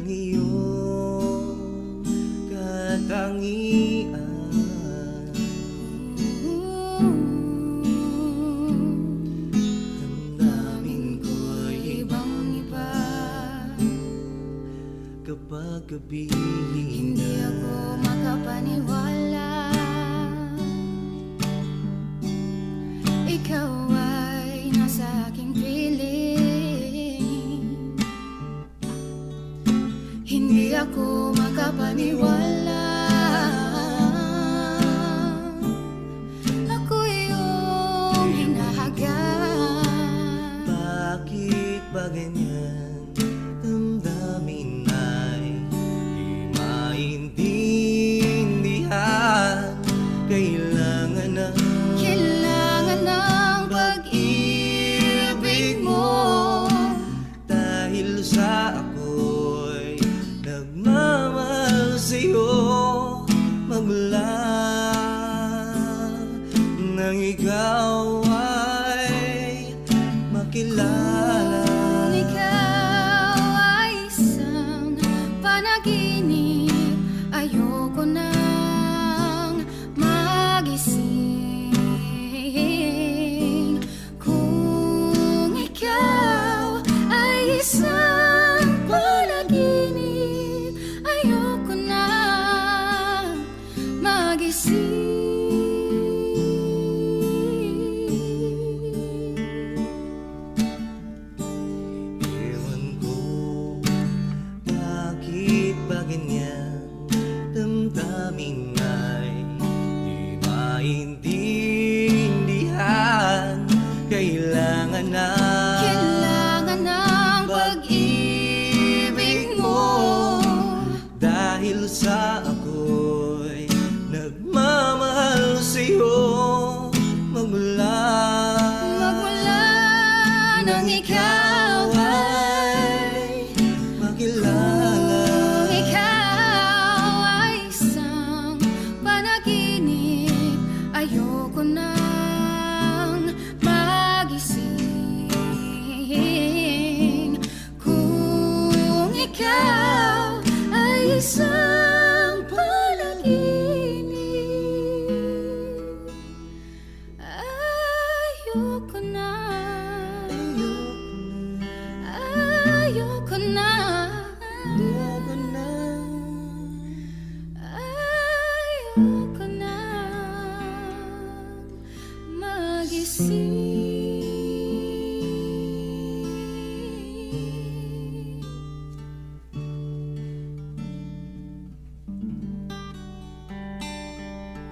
ng iyong katangian. Damdamin ko'y ibang-iba kapag gabi Hindi ako makapaniwala ikaw ay nasa aking piling. Hindi ako makapaniwala ako iyong hinahagan. Bakit ba ganyan? Damdamin ay di maintindihan. Kailangan ng pag-ibig mo, dahil sa ako'y nagmamahal sa'yo. Magmula nang ikaw ay makilala. ikaw ay isang panaginip. Ayoko nang magising. Kung ikaw ay isang panaginip, ayoko nang magising. Ewan ko bakit ba ganyan. Damdamin ay di maintindihan. Kailangan ng pag-ibig mo, dahil sa ako'y nagmamahal sa'yo. Magmula nang ikaw ay makilala. ikaw ay isang panaginip. Ayoko nang magising. Kung ikaw ay isang